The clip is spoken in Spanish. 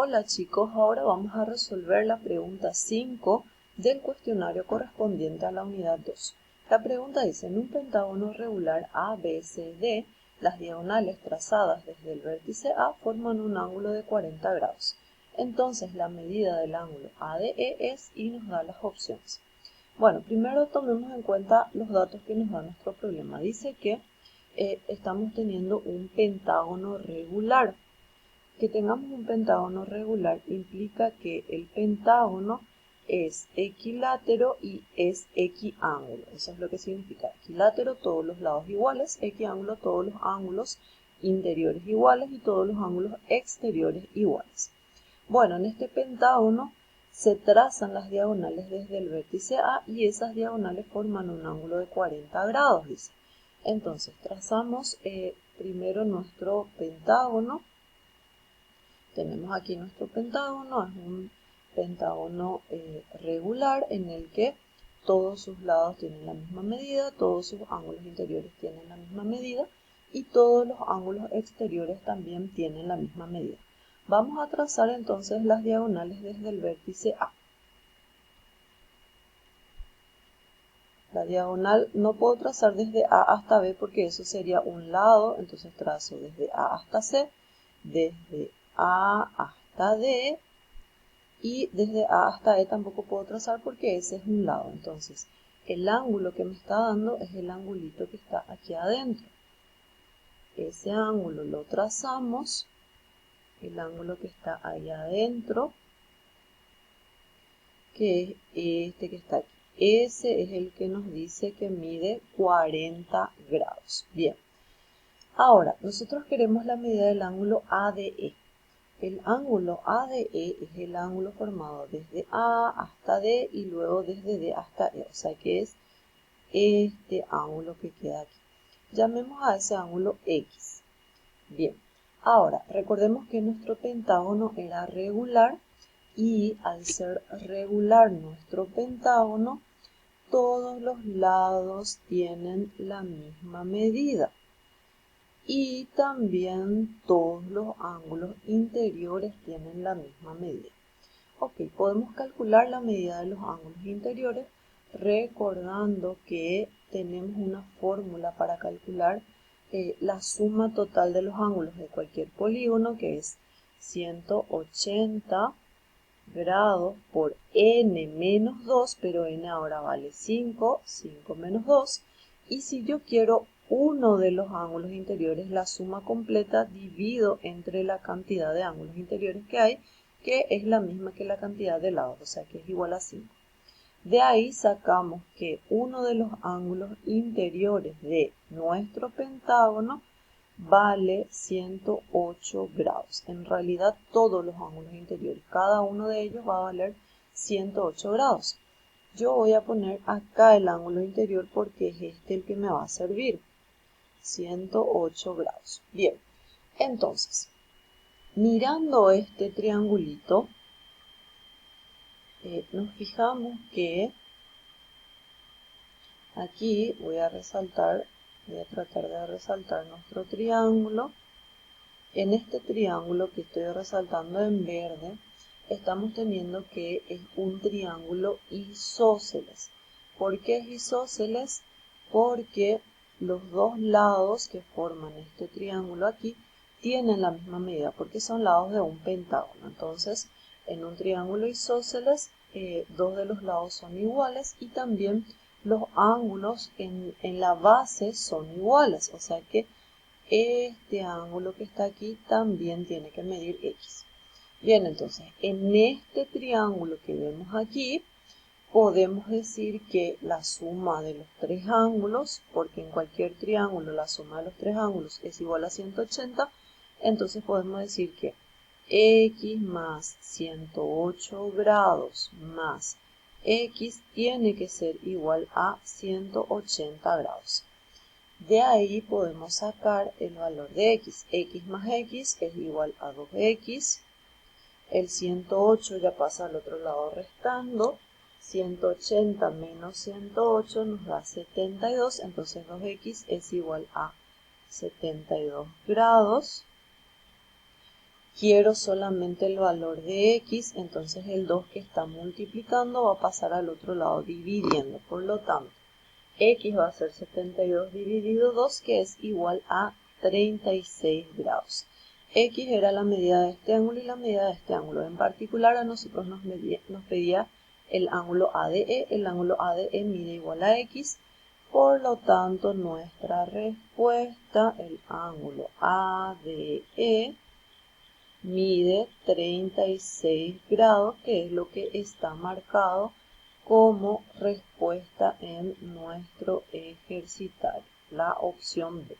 Hola chicos, ahora vamos a resolver la pregunta 5 del cuestionario correspondiente a la unidad 2. La pregunta dice, en un pentágono regular ABCD, las diagonales trazadas desde el vértice A forman un ángulo de 40 grados. Entonces la medida del ángulo ADE es y nos da las opciones. Bueno, primero tomemos en cuenta los datos que nos da nuestro problema. Dice que estamos teniendo un pentágono regular. Que tengamos un pentágono regular implica que el pentágono es equilátero y es equiángulo. Eso es lo que significa equilátero, todos los lados iguales, equiángulo, todos los ángulos interiores iguales y todos los ángulos exteriores iguales. Bueno, en este pentágono se trazan las diagonales desde el vértice A y esas diagonales forman un ángulo de 40 grados, dice. Entonces, trazamos primero nuestro pentágono. Tenemos aquí nuestro pentágono, es un pentágono regular en el que todos sus lados tienen la misma medida, todos sus ángulos interiores tienen la misma medida y todos los ángulos exteriores también tienen la misma medida. Vamos a trazar entonces las diagonales desde el vértice A. La diagonal no puedo trazar desde A hasta B porque eso sería un lado, entonces trazo desde A hasta C, desde A hasta D y desde A hasta E tampoco puedo trazar porque ese es un lado. Entonces, el ángulo que me está dando es el angulito que está aquí adentro. Ese ángulo lo trazamos, el ángulo que está ahí adentro, que es este que está aquí. Ese es el que nos dice que mide 40 grados. Bien. Ahora, nosotros queremos la medida del ángulo ADE. El ángulo ADE es el ángulo formado desde A hasta D y luego desde D hasta E, o sea que es este ángulo que queda aquí. Llamemos a ese ángulo X. Bien, ahora recordemos que nuestro pentágono era regular y al ser regular nuestro pentágono, todos los lados tienen la misma medida. Y también todos los ángulos interiores tienen la misma medida. Ok, podemos calcular la medida de los ángulos interiores recordando que tenemos una fórmula para calcular la suma total de los ángulos de cualquier polígono, que es 180 grados por n menos 2, pero n ahora vale 5, 5 menos 2. Y si yo quiero uno de los ángulos interiores, la suma completa divido entre la cantidad de ángulos interiores que hay, que es la misma que la cantidad de lados, o sea que es igual a 5. De ahí sacamos que uno de los ángulos interiores de nuestro pentágono vale 108 grados. En realidad todos los ángulos interiores, cada uno de ellos va a valer 108 grados. Yo voy a poner acá el ángulo interior porque es este el que me va a servir. 108 grados. Bien, entonces, mirando este triangulito, nos fijamos que aquí voy a tratar de resaltar nuestro triángulo. En este triángulo que estoy resaltando en verde, estamos teniendo que es un triángulo isósceles. ¿Por qué es isósceles? Porque los dos lados que forman este triángulo aquí tienen la misma medida, porque son lados de un pentágono. Entonces, en un triángulo isósceles, dos de los lados son iguales y también los ángulos en la base son iguales, o sea que este ángulo que está aquí también tiene que medir X. Bien, entonces, en este triángulo que vemos aquí, podemos decir que la suma de los tres ángulos, porque en cualquier triángulo la suma de los tres ángulos es igual a 180, entonces podemos decir que X más 108 grados más X tiene que ser igual a 180 grados. De ahí podemos sacar el valor de X. X más X es igual a 2X. El 108 ya pasa al otro lado restando. 180 menos 108 nos da 72. Entonces 2X es igual a 72 grados. Quiero solamente el valor de x, entonces el 2 que está multiplicando va a pasar al otro lado dividiendo. Por lo tanto, x va a ser 72 dividido 2, que es igual a 36 grados. X era la medida de este ángulo y la medida de este ángulo. En particular, a nosotros nos pedía el ángulo ADE. El ángulo ADE mide igual a x. Por lo tanto, nuestra respuesta, el ángulo ADE, mide 36 grados, que es lo que está marcado como respuesta en nuestro ejercitario, la opción B.